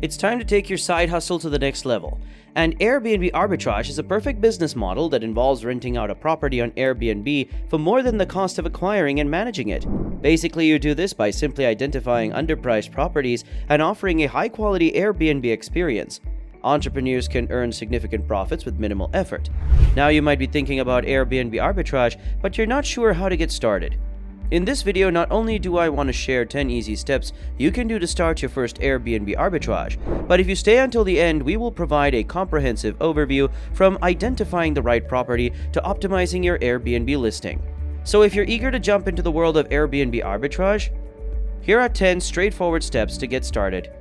It's time to take your side hustle to the next level. And Airbnb Arbitrage is a perfect business model that involves renting out a property on Airbnb for more than the cost of acquiring and managing it. Basically, you do this by simply identifying underpriced properties and offering a high-quality Airbnb experience. Entrepreneurs can earn significant profits with minimal effort. Now you might be thinking about Airbnb Arbitrage, but you're not sure how to get started. In this video, not only do I want to share 10 easy steps you can do to start your first Airbnb arbitrage, but if you stay until the end, we will provide a comprehensive overview from identifying the right property to optimizing your Airbnb listing. So if you're eager to jump into the world of Airbnb arbitrage, here are 10 straightforward steps to get started.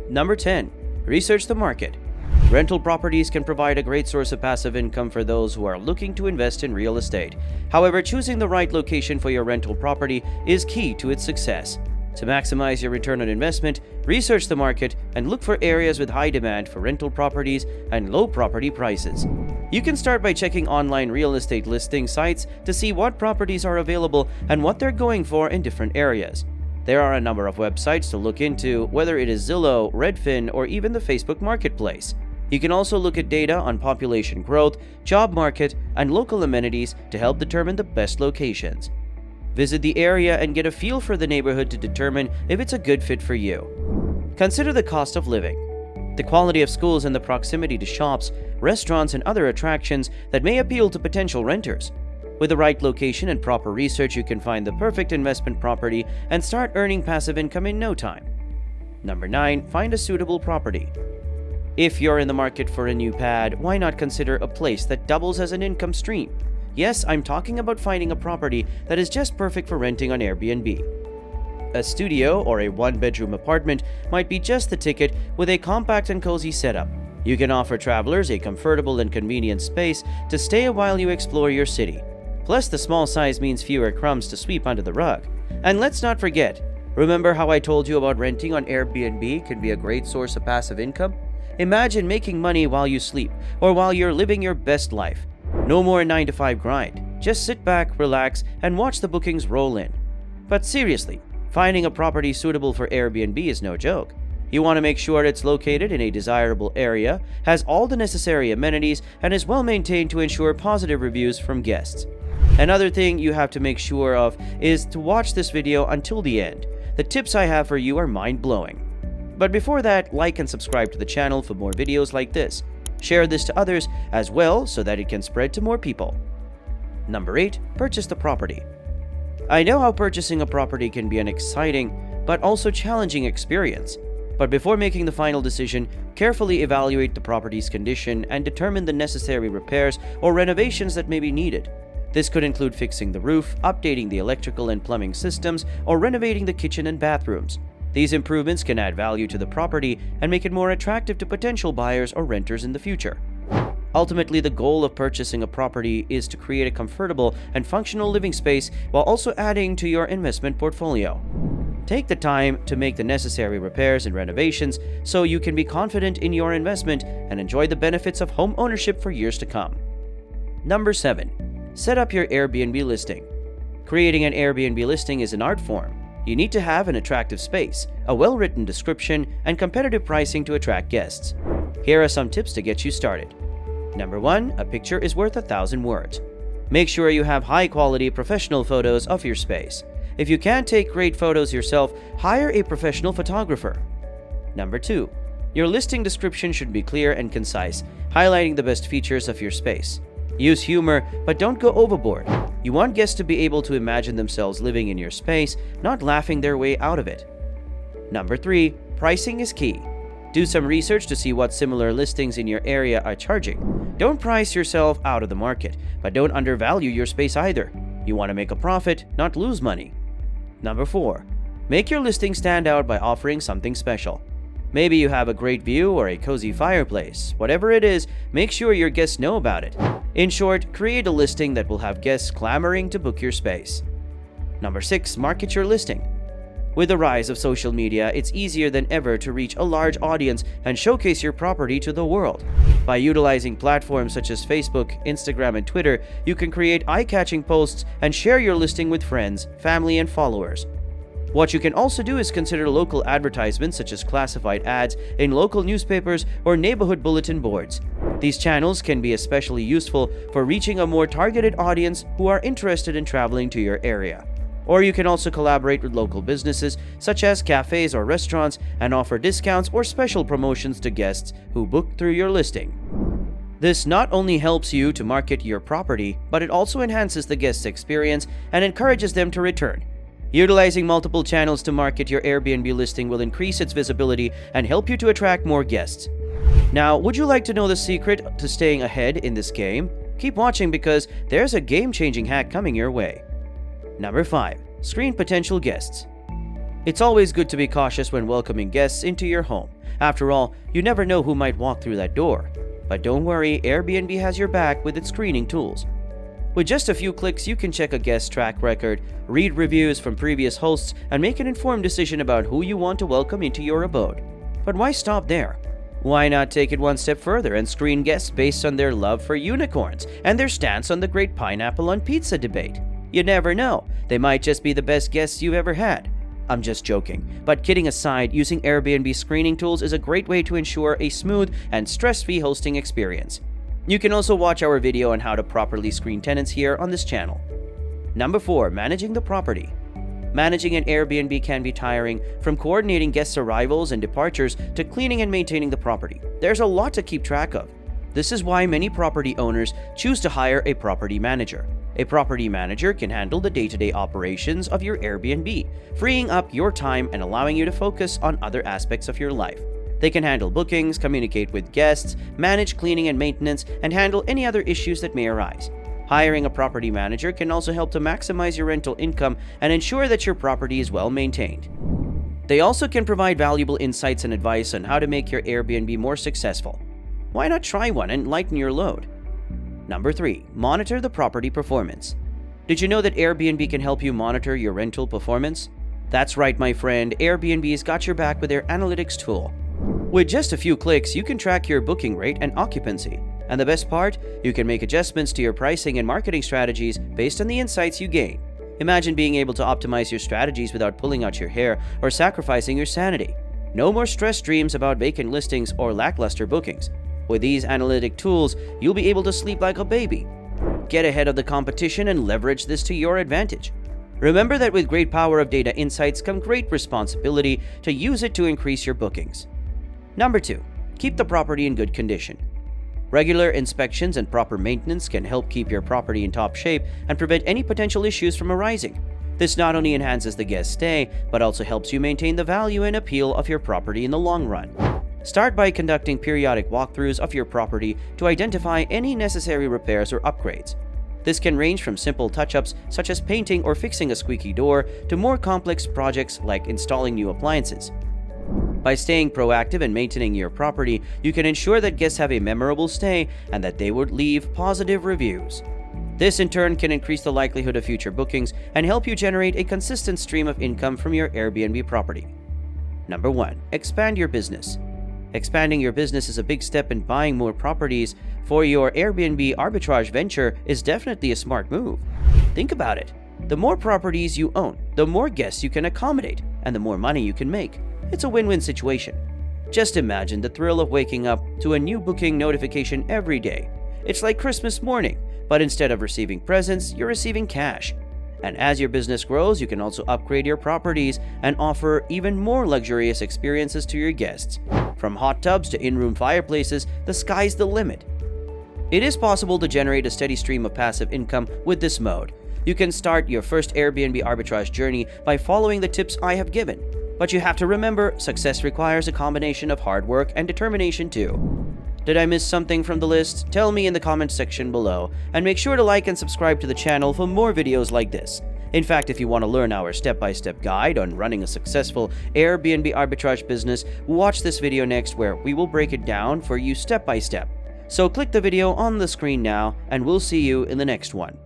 Number 10. Research the market. Rental properties can provide a great source of passive income for those who are looking to invest in real estate. However, choosing the right location for your rental property is key to its success. To maximize your return on investment, research the market and look for areas with high demand for rental properties and low property prices. You can start by checking online real estate listing sites to see what properties are available and what they're going for in different areas. There are a number of websites to look into, whether it is Zillow, Redfin, or even the Facebook Marketplace. You can also look at data on population growth, job market, and local amenities to help determine the best locations. Visit the area and get a feel for the neighborhood to determine if it's a good fit for you. Consider the cost of living. The quality of schools and the proximity to shops, restaurants, and other attractions that may appeal to potential renters. With the right location and proper research, you can find the perfect investment property and start earning passive income in no time. Number 9. Find a suitable property. If you're in the market for a new pad, why not consider a place that doubles as an income stream? Yes, I'm talking about finding a property that is just perfect for renting on Airbnb. A studio or a one-bedroom apartment might be just the ticket with a compact and cozy setup. You can offer travelers a comfortable and convenient space to stay while you explore your city. Plus, the small size means fewer crumbs to sweep under the rug. And let's not forget, remember how I told you about renting on Airbnb can be a great source of passive income? Imagine making money while you sleep or while you're living your best life. No more 9-to-5 grind. Just sit back, relax, and watch the bookings roll in. But seriously, finding a property suitable for Airbnb is no joke. You want to make sure it's located in a desirable area, has all the necessary amenities, and is well maintained to ensure positive reviews from guests. Another thing you have to make sure of is to watch this video until the end. The tips I have for you are mind-blowing. But before that, like and subscribe to the channel for more videos like this. Share this to others as well so that it can spread to more people. Number 8. Purchase the property. I know how purchasing a property can be an exciting but also challenging experience. But before making the final decision, carefully evaluate the property's condition and determine the necessary repairs or renovations that may be needed. This could include fixing the roof, updating the electrical and plumbing systems, or renovating the kitchen and bathrooms. These improvements can add value to the property and make it more attractive to potential buyers or renters in the future. Ultimately, the goal of purchasing a property is to create a comfortable and functional living space while also adding to your investment portfolio. Take the time to make the necessary repairs and renovations so you can be confident in your investment and enjoy the benefits of home ownership for years to come. Number 7. Set up your Airbnb listing. Creating an Airbnb listing is an art form. You need to have an attractive space, a well-written description, and competitive pricing to attract guests. Here are some tips to get you started. Number 1. A picture is worth 1,000 words. Make sure you have high-quality professional photos of your space. If you can't take great photos yourself, hire a professional photographer. Number 2. Your listing description should be clear and concise, highlighting the best features of your space. Use humor, but don't go overboard. You want guests to be able to imagine themselves living in your space, not laughing their way out of it. Number 3. Pricing is key. Do some research to see what similar listings in your area are charging. Don't price yourself out of the market, but don't undervalue your space either. You want to make a profit, not lose money. Number 4. Make your listing stand out by offering something special. Maybe you have a great view or a cozy fireplace. Whatever it is, make sure your guests know about it. In short, create a listing that will have guests clamoring to book your space. Number 6. Market your listing. With the rise of social media, it's easier than ever to reach a large audience and showcase your property to the world. By utilizing platforms such as Facebook, Instagram, and Twitter, you can create eye-catching posts and share your listing with friends, family, and followers. What you can also do is consider local advertisements such as classified ads in local newspapers or neighborhood bulletin boards. These channels can be especially useful for reaching a more targeted audience who are interested in traveling to your area. Or you can also collaborate with local businesses such as cafes or restaurants and offer discounts or special promotions to guests who book through your listing. This not only helps you to market your property, but it also enhances the guest's experience and encourages them to return. Utilizing multiple channels to market your Airbnb listing will increase its visibility and help you to attract more guests. Now, would you like to know the secret to staying ahead in this game? Keep watching because there's a game-changing hack coming your way. Number 5. Screen potential guests. It's always good to be cautious when welcoming guests into your home. After all, you never know who might walk through that door. But don't worry, Airbnb has your back with its screening tools. With just a few clicks, you can check a guest's track record, read reviews from previous hosts, and make an informed decision about who you want to welcome into your abode. But why stop there? Why not take it one step further and screen guests based on their love for unicorns and their stance on the great pineapple on pizza debate? You never know, they might just be the best guests you've ever had. I'm just joking, but kidding aside, using Airbnb screening tools is a great way to ensure a smooth and stress-free hosting experience. You can also watch our video on how to properly screen tenants here on this channel. Number 4. Managing the property. Managing an Airbnb can be tiring, from coordinating guests' arrivals and departures to cleaning and maintaining the property. There's a lot to keep track of. This is why many property owners choose to hire a property manager. A property manager can handle the day-to-day operations of your Airbnb, freeing up your time and allowing you to focus on other aspects of your life. They can handle bookings, communicate with guests, manage cleaning and maintenance, and handle any other issues that may arise. Hiring a property manager can also help to maximize your rental income and ensure that your property is well maintained. They also can provide valuable insights and advice on how to make your Airbnb more successful. Why not try one and lighten your load? Number 3. Monitor the property performance. Did you know that Airbnb can help you monitor your rental performance? That's right, my friend, Airbnb's got your back with their analytics tool. With just a few clicks, you can track your booking rate and occupancy. And the best part, you can make adjustments to your pricing and marketing strategies based on the insights you gain. Imagine being able to optimize your strategies without pulling out your hair or sacrificing your sanity. No more stress dreams about vacant listings or lackluster bookings. With these analytic tools, you'll be able to sleep like a baby. Get ahead of the competition and leverage this to your advantage. Remember that with great power of data insights come great responsibility to use it to increase your bookings. Number 2. Keep the property in good condition. Regular inspections and proper maintenance can help keep your property in top shape and prevent any potential issues from arising. This not only enhances the guest stay, but also helps you maintain the value and appeal of your property in the long run. Start by conducting periodic walkthroughs of your property to identify any necessary repairs or upgrades. This can range from simple touch-ups such as painting or fixing a squeaky door to more complex projects like installing new appliances. By staying proactive and maintaining your property, you can ensure that guests have a memorable stay and that they would leave positive reviews. This in turn can increase the likelihood of future bookings and help you generate a consistent stream of income from your Airbnb property. Number 1. Expand your business. Expanding your business is a big step in buying more properties for your Airbnb arbitrage venture is definitely a smart move. Think about it. The more properties you own, the more guests you can accommodate, and the more money you can make. It's a win-win situation. Just imagine the thrill of waking up to a new booking notification every day. It's like Christmas morning, but instead of receiving presents, you're receiving cash. And as your business grows, you can also upgrade your properties and offer even more luxurious experiences to your guests. From hot tubs to in-room fireplaces, the sky's the limit. It is possible to generate a steady stream of passive income with this mode. You can start your first Airbnb arbitrage journey by following the tips I have given. But you have to remember, success requires a combination of hard work and determination too. Did I miss something from the list? Tell me in the comment section below, and make sure to like and subscribe to the channel for more videos like this. In fact, if you want to learn our step-by-step guide on running a successful Airbnb arbitrage business, watch this video next where we will break it down for you step by step. So click the video on the screen now, and we'll see you in the next one.